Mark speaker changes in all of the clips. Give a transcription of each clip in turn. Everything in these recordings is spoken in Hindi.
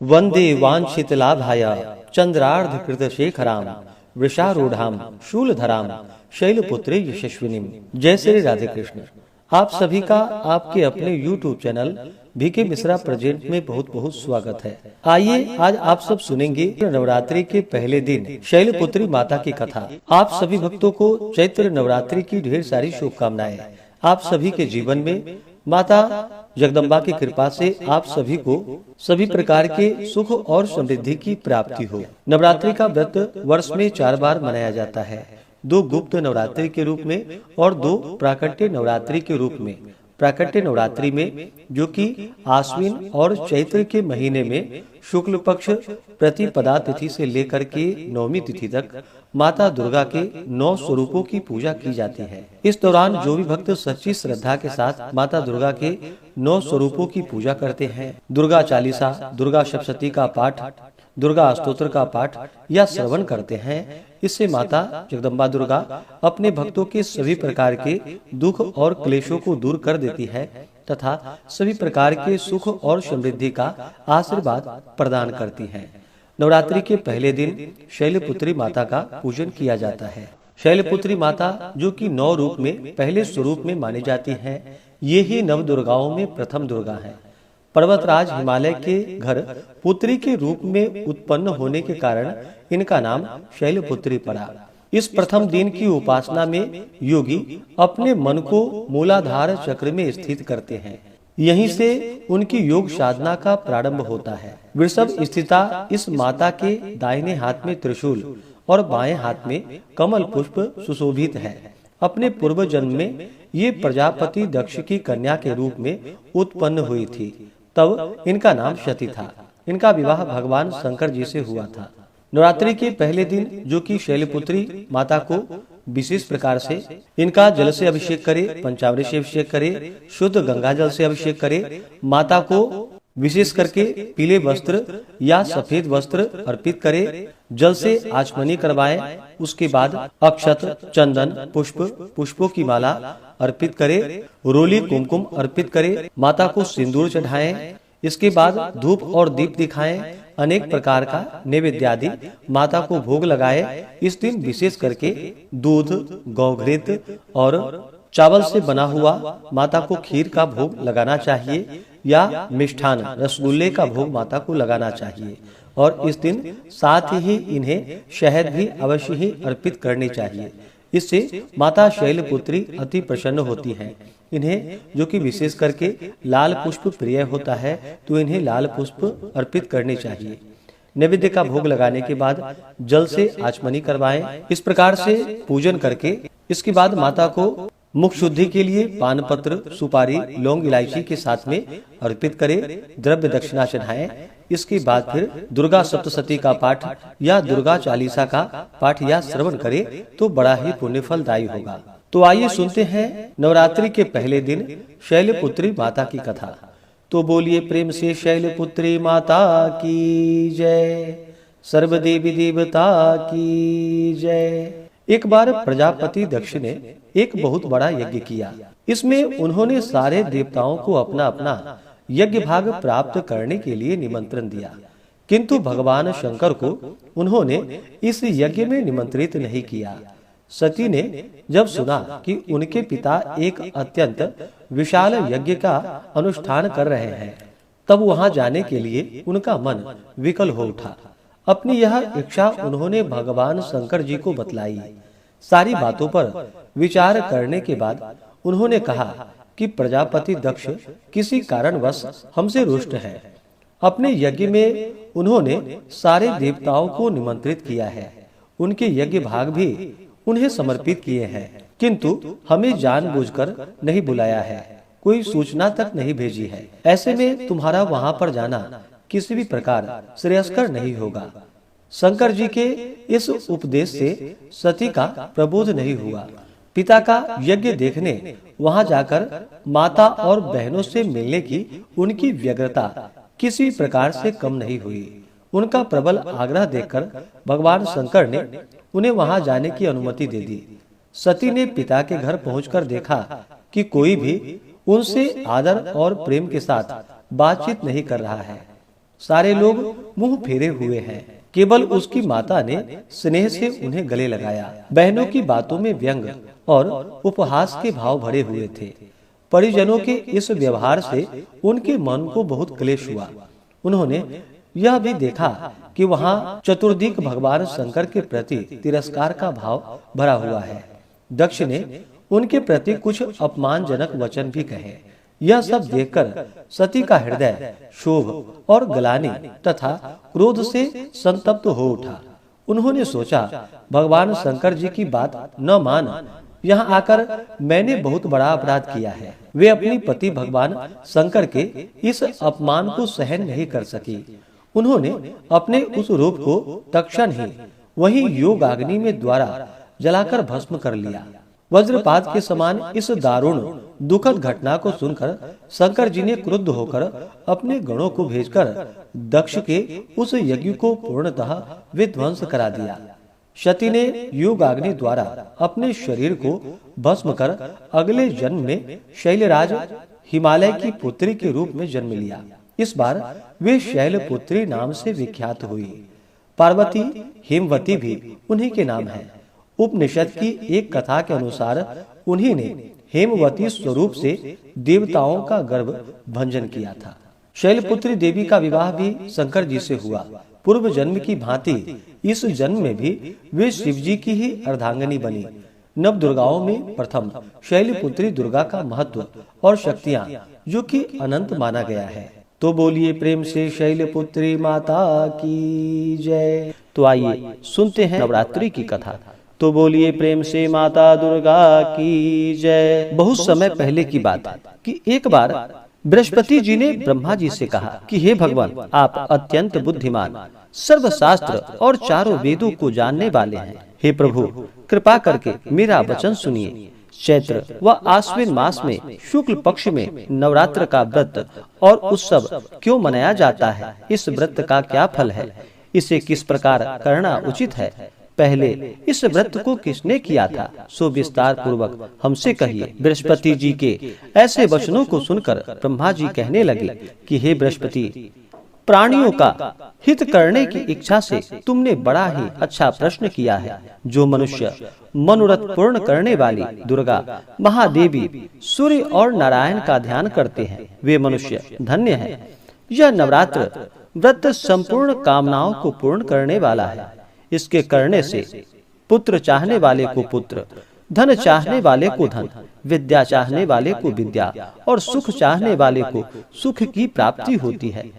Speaker 1: वंदे वांछितलाभाय चंद्रार्धकृतशेखरां वृषारूढ़ां शूलधरां शैलपुत्री यशस्विनीं। जय श्री राधे कृष्ण। आप सभी का आपके अपने YouTube channel B K Mishra present में बहुत बहुत स्वागत है। आइए आज आप सब सुनेंगे नवरात्रि के पहले दिन शैलपुत्री माता की कथा। आप सभी भक्तों को चैत्र नवरात्रि की ढेर सारी शुभकामनाएं। आप सभी के जीवन में माता जगदम्बा की कृपा से आप सभी को सभी प्रकार के सुख और समृद्धि की प्राप्ति हो। नवरात्रि का व्रत वर्ष में 4 बार मनाया जाता है, 2 गुप्त नवरात्रि के रूप में और 2 प्राकट्य नवरात्रि के रूप में। प्राकट्य नवरात्रि में जो कि आश्विन और चैत्र के महीने में शुक्ल पक्ष प्रतिपदा तिथि से लेकर के नवमी तिथि तक माता दुर्गा के 9 स्वरूपों की पूजा की जाती है। इस दौरान जो भी भक्त सच्ची श्रद्धा के साथ माता दुर्गा के 9 स्वरूपों की पूजा करते हैं, दुर्गा चालीसा, दुर्गा सप्तशती का पाठ, दुर्गा स्तोत्र का पाठ या श्रवण करते हैं, इससे माता जगदम्बा दुर्गा अपने भक्तों के सभी प्रकार के दुख और क्लेशों को दूर कर देती है तथा सभी प्रकार के सुख और समृद्धि का आशीर्वाद प्रदान करती है। नवरात्रि के पहले दिन शैलपुत्री माता का पूजन किया जाता है। शैलपुत्री माता जो कि 9 रूप में पहले स्वरूप में मानी जाती हैं, ये ही नव दुर्गाओं में प्रथम दुर्गा है। पर्वतराज हिमालय के घर पुत्री के रूप में उत्पन्न होने के कारण इनका नाम शैलपुत्री पड़ा। इस प्रथम दिन की उपासना में योगी अपने मन को मूलाधार चक्र में स्थित करते हैं। यहीं से उनकी योग साधना का प्रारंभ होता है। वृषभ स्थिता इस माता के दाहिने हाथ में त्रिशूल और बाएं हाथ में कमल पुष्प सुशोभित है। अपने पूर्व जन्म में ये प्रजापति दक्ष की कन्या के रूप में उत्पन्न हुई थी, तब इनका नाम सती था। इनका विवाह भगवान शंकर जी से हुआ था। नवरात्रि के पहले दिन जो कि शैलपुत्री माता को विशेष प्रकार से इनका जल से अभिषेक करे, पंचामृत से अभिषेक करे, शुद्ध गंगा जल से अभिषेक करे, माता को विशेष करके पीले वस्त्र या सफेद वस्त्र अर्पित करे, जल से आचमनी करवाएं, उसके बाद अक्षत, चंदन, पुष्पों की माला अर्पित करे, रोली कुमकुम अर्पित करे, माता को सिंदूर चढ़ाएं, इसके बाद धूप और दीप दिखाएं, अनेक प्रकार का नैवेद्य आदि माता को भोग लगाए। इस दिन विशेष करके दूध, गौघृत और चावल से बना हुआ माता को खीर का भोग लगाना चाहिए या मिष्ठान रसगुल्ले का भोग माता को लगाना चाहिए। और इस दिन साथ ही इन्हें शहद भी अवश्य ही अर्पित करनी चाहिए। इससे माता शैलपुत्री अति प्रसन्न होती हैं। इन्हें जो कि विशेष करके लाल पुष्प प्रिय होता है, तो इन्हें लाल पुष्प अर्पित करने चाहिए। नैवेद्य का भोग लगाने के बाद जल से आचमनी करवाएं। इस प्रकार से पूजन करके इसके बाद माता को मुख शुद्धि के लिए पान पत्र, सुपारी, लौंग, इलायची के साथ में अर्पित करें, द्रव्य दक्षिणा चढ़ाएं। इसके बाद फिर दुर्गा सप्तशती का पाठ या दुर्गा चालीसा का पाठ या श्रवण करें तो बड़ा ही पुण्य फलदायी होगा। तो आइए सुनते हैं नवरात्रि के पहले दिन शैलपुत्री माता की कथा। तो बोलिए प्रेम से शैलपुत्री माता की जय, सर्वदेवी देवता की जय। एक बार प्रजापति दक्ष ने एक बहुत बड़ा यज्ञ किया। इसमें उन्होंने सारे देवताओं को अपना अपना यज्ञ भाग प्राप्त करने के लिए निमंत्रण दिया, किंतु भगवान शंकर को उन्होंने इस यज्ञ में निमंत्रित नहीं किया। सती ने जब सुना कि उनके पिता एक अत्यंत विशाल यज्ञ का अनुष्ठान कर रहे हैं, तब वहां जाने के लिए उनका मन विकल हो उठा। अपनी यह इच्छा उन्होंने भगवान शंकर जी को बतलाई। सारी बातों पर विचार करने के बाद उन्होंने कहा कि प्रजापति दक्ष किसी कारणवश हमसे रुष्ट है। अपने यज्ञ में उन्होंने सारे देवताओं को निमंत्रित किया है, उनके यज्ञ भाग भी उन्हें समर्पित किए हैं, किंतु हमें जानबूझकर नहीं बुलाया है, कोई सूचना तक नहीं भेजी है। ऐसे में तुम्हारा वहां पर जाना किसी भी प्रकार श्रेयस्कर नहीं होगा। शंकर जी के इस उपदेश से सती का प्रबोध नहीं हुआ। पिता का यज्ञ देखने वहां जाकर माता और बहनों से मिलने की उनकी व्यग्रता किसी प्रकार से कम नहीं हुई। उनका प्रबल आग्रह देखकर भगवान शंकर ने उन्हें वहां जाने की अनुमति दे दी। सती ने पिता के घर पहुंचकर देखा कि कोई भी उनसे आदर और प्रेम के साथ बातचीत नहीं कर रहा है। सारे लोग मुंह फेरे हुए हैं। केवल उसकी माता ने स्नेह से उन्हें गले लगाया। बहनों की बातों में व्यंग और उपहास के भाव भरे हुए थे। परिजनों के इस व्यवहार से उनके मन को बहुत क्लेश हुआ। उन्होंने यह भी देखा कि वहाँ चतुर्दिक भगवान शंकर के प्रति तिरस्कार का भाव भरा हुआ है। दक्ष ने उनके प्रति कुछ अपमानजनक वचन भी कहे। यह सब देखकर सती का हृदय क्षोभ और ग्लानि तथा क्रोध से संतप्त हो उठा। उन्होंने सोचा, भगवान शंकर जी की बात न मान यहाँ आकर मैंने बहुत बड़ा अपराध किया है। वे अपनी पति भगवान शंकर के इस अपमान को सहन नहीं कर सकी। उन्होंने अपने उस रूप को तत्क्षण ही वही योगाग्नि में द्वारा जलाकर भस्म कर लिया। वज्रपात के समान इस दारुण दुखद घटना को सुनकर शंकर जी ने क्रुद्ध होकर अपने गणों को भेजकर दक्ष के उस यज्ञ को पूर्णतः विध्वंस करा दिया। सती ने योगाग्नि द्वारा अपने शरीर को भस्म कर अगले जन्म में शैलराज हिमालय की पुत्री के रूप में जन्म लिया। इस बार वे शैलपुत्री नाम से विख्यात हुई। पार्वती हेमवती भी उन्हीं के नाम है। उपनिषद की एक कथा के अनुसार उन्हीं ने हेमवती स्वरूप से देवताओं का गर्भ भंजन किया था। शैलपुत्री देवी का विवाह भी शंकर जी से हुआ। पूर्व जन्म की भांति इस जन्म में भी वे शिव जी की ही अर्धांगिनी बनी। नव दुर्गाओं में प्रथम शैलपुत्री दुर्गा का महत्व और शक्तियां जो कि अनंत माना गया है। तो बोलिए प्रेम से शैलपुत्री माता की जय। तो आइए सुनते हैं नवरात्रि की कथा। तो बोलिए प्रेम से माता दुर्गा की जय। बहुत समय पहले की बात है कि एक बार बृहस्पति जी ने ब्रह्मा जी से कहा कि हे भगवान, आप अत्यंत बुद्धिमान, सर्वशास्त्र और चारों वेदों को जानने वाले हैं। हे प्रभु, कृपा करके मेरा वचन सुनिए। चैत्र व आश्विन मास में शुक्ल पक्ष में नवरात्र का व्रत और उत्सव क्यों मनाया जाता है? इस व्रत का क्या फल है? इसे किस प्रकार करना उचित है? पहले इस व्रत को किसने किया था, सो विस्तार पूर्वक हमसे कहिए। बृहस्पति जी के ऐसे वचनों को सुनकर ब्रह्मा जी कहने लगे कि हे बृहस्पति, प्राणियों का हित करने की इच्छा से तुमने बड़ा ही अच्छा प्रश्न किया है। जो मनुष्य मनोरथ पूर्ण करने वाली दुर्गा, महादेवी, सूर्य और नारायण का ध्यान करते हैं, वे मनुष्य धन्य हैं। यह नवरात्र व्रत संपूर्ण कामनाओं को पूर्ण करने वाला है। इसके करने से पुत्र चाहने वाले को पुत्र, धन चाहने वाले को धन, विद्या चाहने वाले को विद्या और सुख चाहने वाले को सुख की प्राप्ति होती है।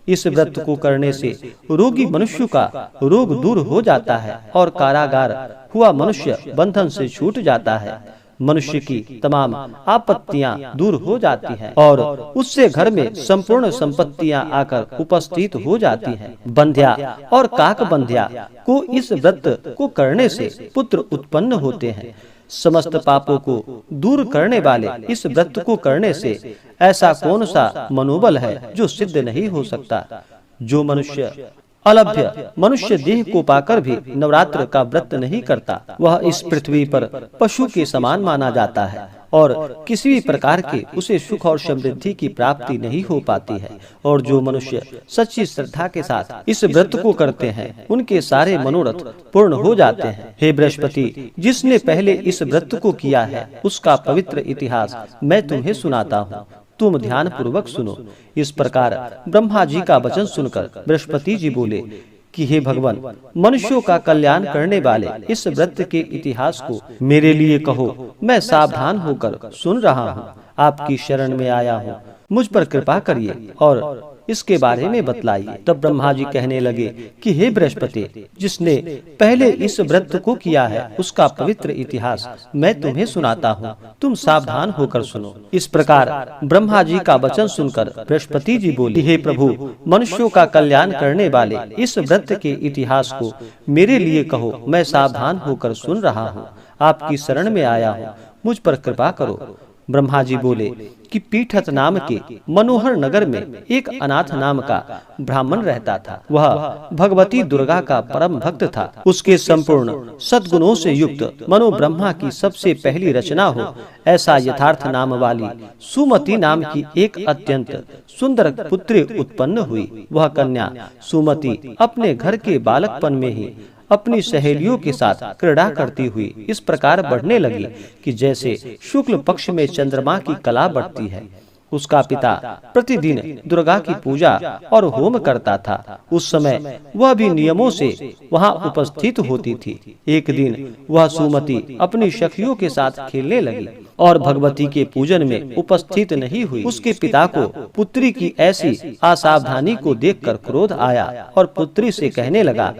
Speaker 1: इस व्रत को करने से रोगी मनुष्य का रोग दूर हो जाता है और कारागार हुआ मनुष्य बंधन से छूट जाता है। मनुष्य की तमाम आपत्तियां दूर हो जाती हैं और उससे घर में संपूर्ण संपत्तियां आकर उपस्थित हो जाती हैं। बंध्या और काक बंध्या को इस व्रत को करने से पुत्र उत्पन्न होते हैं। समस्त पापों को दूर करने वाले इस व्रत को करने से ऐसा कौन सा मनोबल है जो सिद्ध नहीं हो सकता। जो मनुष्य अलभ्य मनुष्य देह को पाकर भी नवरात्र का व्रत नहीं करता, वह इस पृथ्वी पर पशु के समान माना जाता है और किसी भी प्रकार के उसे सुख और समृद्धि की प्राप्ति नहीं हो पाती है। और जो मनुष्य सच्ची श्रद्धा के साथ इस व्रत को करते हैं, उनके सारे मनोरथ पूर्ण हो जाते हैं। हे बृहस्पति, जिसने पहले इस व्रत को किया है, उसका पवित्र इतिहास मैं तुम्हें सुनाता हूँ, तुम ध्यान पूर्वक सुनो। इस प्रकार ब्रह्मा जी का वचन सुनकर बृहस्पति जी बोले कि हे भगवान, मनुष्यों का कल्याण करने वाले इस व्रत के इतिहास को मेरे लिए कहो। मैं सावधान होकर सुन रहा हूँ, आपकी शरण में आया हूँ, मुझ पर कृपा करिए और इसके बारे में बतलाइए। तब ब्रह्मा जी कहने लगे कि हे बृहस्पति, जिसने पहले इस व्रत को किया है, उसका पवित्र इतिहास मैं तुम्हें सुनाता हूँ, तुम सावधान होकर सुनो। इस प्रकार ब्रह्मा जी का वचन सुनकर बृहस्पति जी बोले, हे प्रभु, मनुष्यों का कल्याण करने वाले इस व्रत के इतिहास को मेरे लिए कहो। मैं सावधान होकर सुन रहा हूँ, आपकी शरण में आया हूँ, मुझ पर कृपा करो। ब्रह्मा जी बोले कि पीठत नाम के मनोहर नगर में एक अनाथ नाम का ब्राह्मण रहता था। वह भगवती दुर्गा का परम भक्त था। उसके संपूर्ण सद्गुणों से युक्त मनो ब्रह्मा की सबसे पहली रचना हो ऐसा यथार्थ नाम वाली सुमति नाम की एक अत्यंत सुंदर पुत्री उत्पन्न हुई। वह कन्या सुमति अपने घर के बालकपन में ही अपनी सहेलियों के साथ क्रीड़ा करती हुई इस प्रकार बढ़ने लगी कि जैसे शुक्ल पक्ष में चंद्रमा की कला बढ़ती है। उसका पिता प्रतिदिन दुर्गा की पूजा और होम करता था। उस समय वह भी नियमों से वहां उपस्थित होती थी। एक दिन वह सुमति अपनी सखियों के साथ खेलने लगी और भगवती के पूजन में उपस्थित नहीं हुई। उसके पिता को पुत्री की ऐसी असावधानी को देखकर क्रोध आया और पुत्री से कहने लगा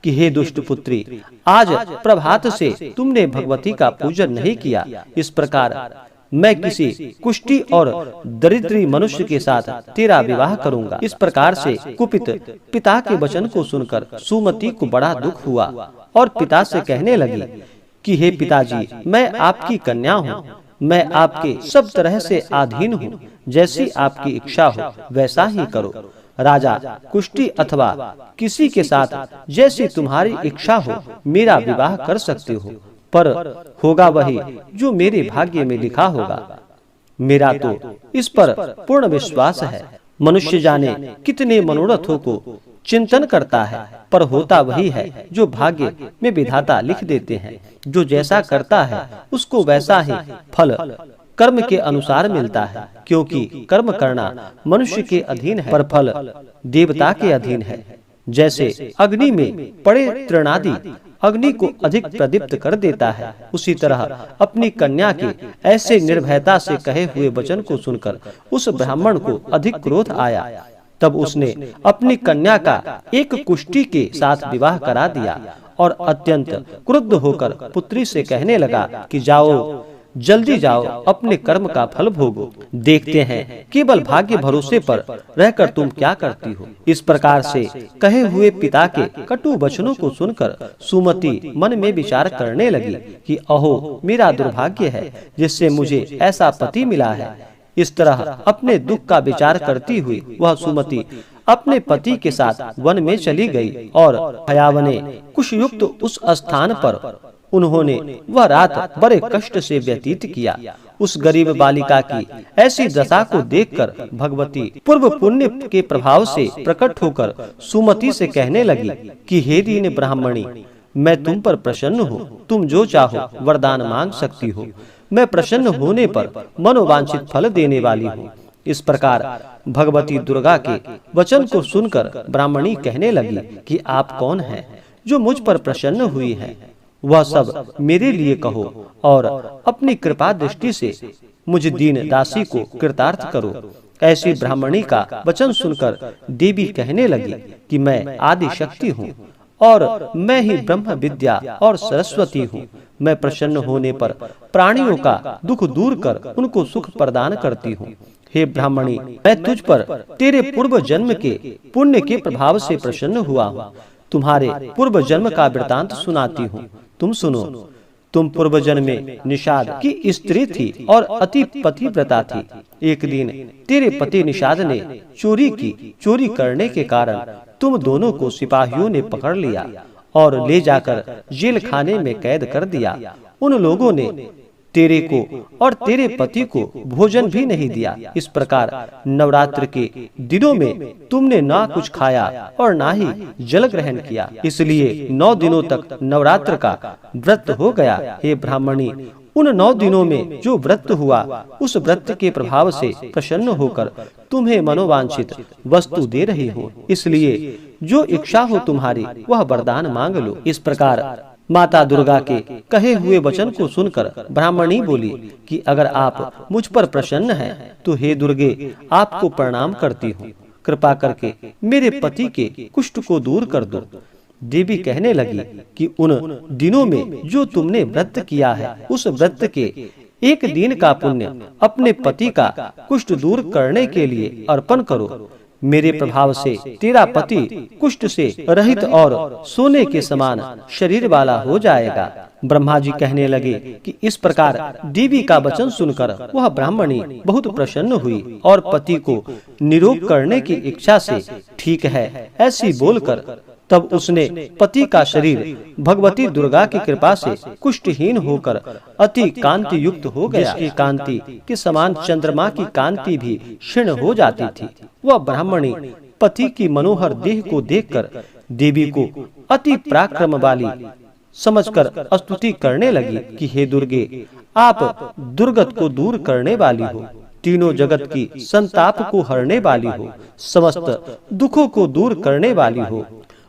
Speaker 1: कि हे दुष्ट पुत्री, आज प्रभात से तुमने भगवती का पूजन नहीं किया। इस प्रकार मैं किसी कुष्ठी और दरिद्री मनुष्य के साथ तेरा विवाह करूंगा। इस प्रकार से कुपित पिता के वचन को सुनकर सुमति को बड़ा दुख हुआ और पिता से कहने लगी कि हे पिताजी, मैं आपकी कन्या हूँ, मैं आपके सब तरह से अधीन हूँ। जैसी आपकी इच्छा हो वैसा ही करो। राजा कुष्ठी अथवा किसी के साथ जैसी तुम्हारी इच्छा हो मेरा विवाह कर सकते हो, पर होगा वही जो मेरे भाग्य में लिखा होगा। मेरा तो इस पर पूर्ण विश्वास है। मनुष्य जाने कितने मनोरथों को चिंतन करता है, पर होता वही है जो भाग्य में विधाता लिख देते हैं। जो जैसा करता है उसको वैसा ही फल कर्म के अनुसार मिलता है, क्योंकि कर्म करना मनुष्य के अधीन है पर फल देवता के अधीन है। जैसे अग्नि में पड़े तृणादि अग्नि को अधिक प्रदीप्त कर देता है, उसी तरह अपनी कन्या के ऐसे निर्भयता से कहे हुए वचन को सुनकर उस ब्राह्मण को अधिक क्रोध आया। तब उसने अपनी कन्या का एक कुष्ठी के साथ विवाह करा दिया और अत्यंत क्रुद्ध होकर पुत्री से कहने लगा कि जाओ, जल्दी जाओ, अपने कर्म का फल भोगो। देखते हैं केवल भाग्य भरोसे पर रहकर तुम क्या करती हो। इस प्रकार से कहे हुए पिता के कटु वचनों को सुनकर सुमति मन में विचार करने लगी कि अहो, मेरा दुर्भाग्य है जिससे मुझे ऐसा पति मिला है। इस तरह अपने दुख का विचार करती हुई वह सुमति अपने पति के साथ वन में चली गई और भयावने कुशयुक्त उस स्थान पर उन्होंने वह रात बड़े कष्ट से व्यतीत किया। उस गरीब बालिका की ऐसी दशा को देखकर भगवती पूर्व पुण्य के प्रभाव से प्रकट होकर सुमति से कहने लगी कि हे दीन ब्राह्मणी, मैं तुम पर प्रसन्न हूँ। तुम जो चाहो वरदान मांग सकती हो। मैं प्रसन्न होने पर मनोवांछित फल देने वाली हूँ। इस प्रकार भगवती दुर्गा के वचन को सुनकर ब्राह्मणी कहने लगी कि आप कौन हैं जो मुझ पर प्रसन्न हुई है? वह सब मेरे लिए कहो और अपनी कृपा दृष्टि से मुझ दीन दासी को कृतार्थ करो। ऐसी ब्राह्मणी का वचन सुनकर देवी कहने लगी कि मैं आदि शक्ति हूँ और मैं ही ब्रह्म विद्या और सरस्वती हूँ। मैं प्रसन्न होने पर प्राणियों का दुख दूर कर उनको सुख प्रदान करती हूँ। हे ब्राह्मणी, मैं तुझ पर तेरे पूर्व जन्म के पुण्य के प्रभाव से प्रसन्न हुआ हूँ। तुम्हारे पूर्व जन्म का वृतांत सुनाती हूँ, तुम सुनो। तुम पूर्व जन्म में निषाद की स्त्री थी और अति पतिव्रता थी। एक दिन तेरे पति निषाद ने चोरी की। चोरी करने के कारण तुम दोनों को सिपाहियों ने पकड़ लिया और ले जाकर जेल खाने में कैद कर दिया। उन लोगों ने तेरे को और तेरे पति को भोजन भी नहीं दिया। इस प्रकार नवरात्र के दिनों में तुमने ना कुछ खाया और ना ही जल ग्रहण किया, इसलिए 9 दिनों तक नवरात्र का व्रत हो गया। हे ब्राह्मणी, उन 9 दिनों में जो व्रत हुआ उस व्रत के प्रभाव से प्रसन्न होकर तुम्हें मनोवांछित वस्तु दे रही हो। इसलिए जो इच्छा हो तुम्हारी वह वरदान मांग लो। इस प्रकार माता दुर्गा के कहे हुए वचन को सुनकर ब्राह्मणी बोली कि अगर आप मुझ पर प्रसन्न हैं तो हे दुर्गे, आपको प्रणाम करती हूँ। कृपा करके मेरे पति के कुष्ठ को दूर कर दो। देवी कहने लगी कि उन दिनों में जो तुमने व्रत किया है उस व्रत के एक दिन का पुण्य अपने पति का कुष्ठ दूर करने के लिए अर्पण करो। मेरे प्रभाव से तेरा पति कुष्ठ से रहित और सोने के समान शरीर वाला हो जाएगा। ब्रह्मा जी कहने लगे कि इस प्रकार देवी का वचन सुनकर वह ब्राह्मणी बहुत प्रसन्न हुई और पति को निरोग करने की इच्छा से ठीक है ऐसी बोलकर तब उसने पति का शरीर भगवती दुर्गा की कृपा से कुष्ठहीन होकर अति कांति युक्त हो गया, जिसकी कांति के समान चंद्रमा की कांति भी क्षीण हो जाती थी। वह ब्राह्मणी पति की मनोहर देह को देखकर देवी को अति पराक्रम वाली समझकर स्तुति करने लगी कि हे दुर्गे, आप दुर्गत को दूर करने वाली हो, तीनों जगत की संताप को हरने वाली हो, समस्त दुखों को दूर करने वाली हो,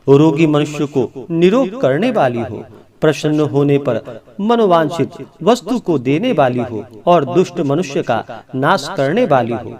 Speaker 1: रोगी मनुष्य को निरोग करने वाली हो, प्रसन्न होने पर मनोवांछित वस्तु को देने वाली हो और दुष्ट मनुष्य का नाश करने वाली हो।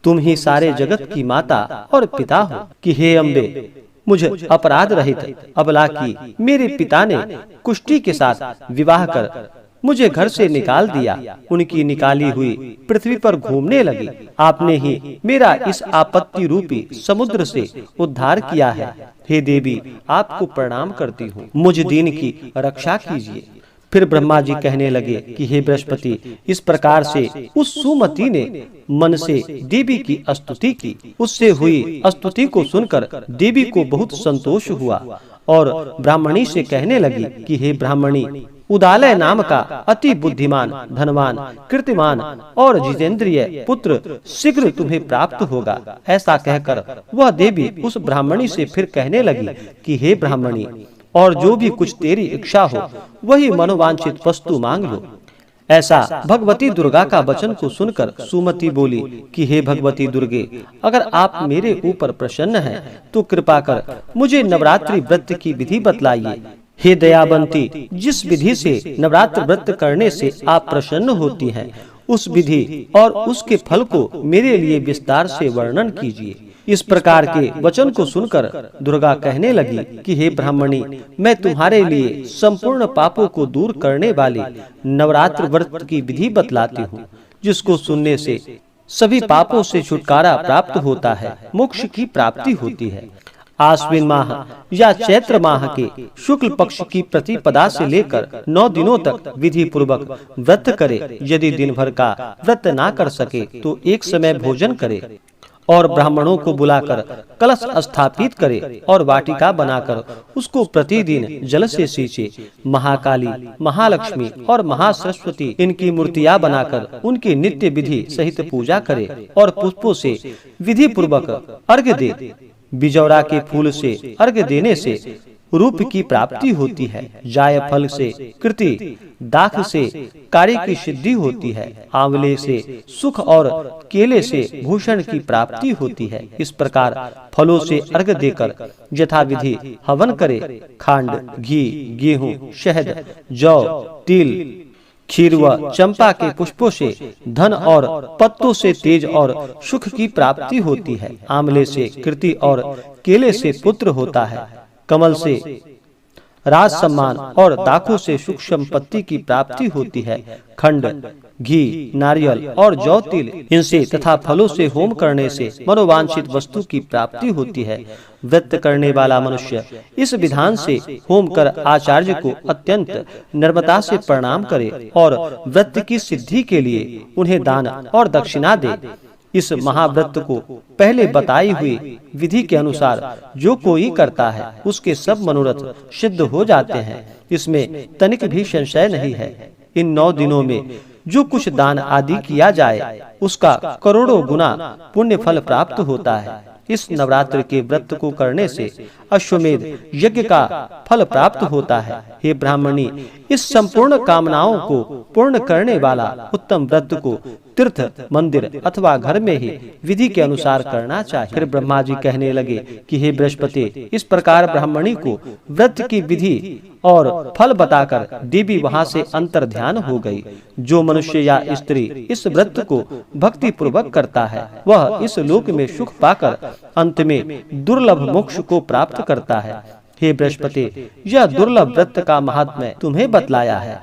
Speaker 1: तुम ही सारे जगत की माता और पिता हो कि हे अम्बे, मुझे अपराध रहित अबला की मेरे पिता ने कुष्ठी के साथ विवाह कर मुझे घर से निकाल दिया। उनकी निकाली हुई पृथ्वी पर घूमने लगी। आपने ही मेरा इस आपत्ति रूपी समुद्र से उद्धार किया है। हे देवी, आपको प्रणाम करती हूँ, मुझ दीन की रक्षा कीजिए। फिर ब्रह्मा जी कहने लगे कि हे बृहस्पति, इस प्रकार से उस सुमति ने मन से देवी की स्तुति की। उससे हुई स्तुति को सुनकर देवी को बहुत संतोष हुआ और ब्राह्मणी से कहने लगी कि हे ब्राह्मणी, उदालय नाम का अति बुद्धिमान, धनवान, कीर्तिमान और जितेंद्रिय पुत्र शीघ्र तुम्हें प्राप्त होगा। ऐसा कहकर वह देवी उस ब्राह्मणी से फिर कहने लगी कि हे ब्राह्मणी, और जो भी कुछ तेरी इच्छा हो वही मनोवांछित वस्तु मांग लो। ऐसा भगवती दुर्गा का वचन को सुनकर सुमति बोली कि हे भगवती दुर्गे, अगर आप मेरे ऊपर प्रसन्न हैं तो कृपा कर मुझे नवरात्रि व्रत की विधि बतलाइए। हे दयावंती, जिस विधि से नवरात्र व्रत करने से आप प्रसन्न होती हैं, उस विधि और उसके फल को मेरे लिए विस्तार से वर्णन कीजिए। इस प्रकार के वचन को सुनकर दुर्गा कहने लगी कि हे ब्राह्मणी, मैं तुम्हारे लिए संपूर्ण पापों को दूर करने वाली नवरात्र व्रत की विधि बतलाती हूँ, जिसको सुनने से सभी पापों से छुटकारा प्राप्त होता है, मोक्ष की प्राप्ति होती है। आश्विन माह या चैत्र माह के शुक्ल पक्ष की प्रतिपदा से लेकर 9 दिनों तक विधि पूर्वक व्रत करे। यदि दिन भर का व्रत ना कर सके तो एक समय भोजन करे और ब्राह्मणों को बुलाकर कलश स्थापित करे और वाटिका बनाकर उसको प्रतिदिन जल से सींचे। महाकाली, महालक्ष्मी और महासरस्वती इनकी मूर्तियां बनाकर उनकी नित्य विधि सहित पूजा करे और पुष्पों से विधि पूर्वक अर्घ्य दे। बिजौरा के फूल से अर्घ्य देने से रूप की प्राप्ति होती है। जायफल से कृति, दाख से कार्य की सिद्धि होती है। आंवले से सुख और केले से भूषण की प्राप्ति होती है। इस प्रकार फलों से अर्घ्य देकर यथाविधि हवन करे। खांड, घी, गेहूं, शहद, जौ, तिल, क्षीर व चंपा के पुष्पों से धन और पत्तों से तेज और सुख की प्राप्ति होती है। आंवले से कृति और केले से पुत्र होता है। कमल से राज सम्मान और दाखों से सुख संपत्ति की प्राप्ति होती है। खंड, घी, नारियल और जौ, तिल इनसे तथा फलों से होम करने से मनोवांछित वस्तु की प्राप्ति होती है। व्रत करने वाला मनुष्य इस विधान से होम कर आचार्य को अत्यंत नम्रता से प्रणाम करे और व्रत की सिद्धि के लिए उन्हें दान और दक्षिणा दे। इस महाव्रत को पहले बताई हुई विधि के अनुसार जो कोई करता है उसके सब मनोरथ सिद्ध हो जाते हैं। इसमें तनिक भी संशय नहीं है। इन 9 दिनों में जो कुछ दान आदि किया जाए उसका करोड़ों गुना पुण्य फल प्राप्त होता है। इस नवरात्र के व्रत को करने से अश्वमेध यज्ञ का फल प्राप्त होता है। हे ब्राह्मणी, इस संपूर्ण कामनाओं को पूर्ण करने वाला उत्तम व्रत को तीर्थ, मंदिर अथवा घर में ही विधि के अनुसार करना चाहिए। फिर ब्रह्मा जी कहने लगे कि हे बृहस्पति, इस प्रकार ब्राह्मणी को व्रत की विधि और फल बताकर देवी वहां से अंतर ध्यान हो गई। जो मनुष्य या स्त्री इस व्रत को भक्ति पूर्वक करता है वह इस लोक में सुख पाकर अंत में दुर्लभ मोक्ष को प्राप्त करता है। हे बृहस्पति, यह दुर्लभ व्रत का महात्म्य तुम्हें बतलाया है।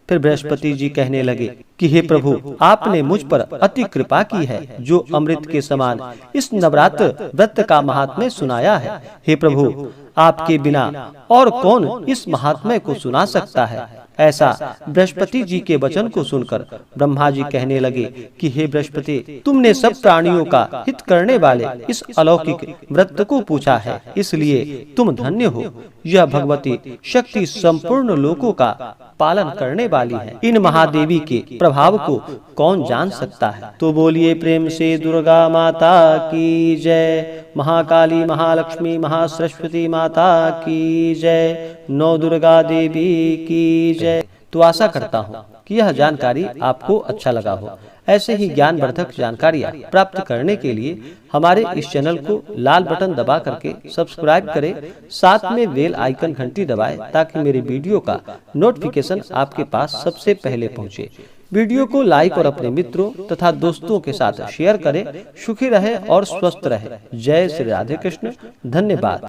Speaker 1: फिर बृहस्पति जी कहने लगे कि हे प्रभु, आपने मुझ पर अति कृपा की है, जो अमृत के समान इस नवरात्र व्रत का महात्म्य सुनाया है। हे प्रभु, आपके बिना और कौन इस महात्म्य को सुना सकता है। ऐसा बृहस्पति जी के वचन को सुनकर ब्रह्मा जी कहने लगे कि हे बृहस्पति, तुमने सब प्राणियों का हित करने वाले इस अलौकिक व्रत को पूछा है, इसलिए तुम धन्य हो। यह भगवती शक्ति संपूर्ण लोकों का पालन करने वाली है। इन महादेवी के प्रभाव को कौन जान सकता है। तो बोलिए प्रेम से दुर्गा माता की जय, महाकाली, महालक्ष्मी, महासरस्वती माता की जय, नौ दुर्गा देवी की जय। तो आशा करता हूँ कि यह जानकारी आपको अच्छा लगा हो। ऐसे ही ज्ञानवर्धक जानकारियाँ प्राप्त करने के लिए हमारे इस चैनल को लाल बटन दबा करके सब्सक्राइब करें, साथ में बेल आइकन घंटी दबाएं, ताकि मेरे वीडियो का नोटिफिकेशन आपके पास सबसे पहले पहुंचे। वीडियो को लाइक और अपने मित्रों तथा दोस्तों के साथ शेयर करें। सुखी रहे और स्वस्थ रहे। जय श्री राधे कृष्ण। धन्यवाद।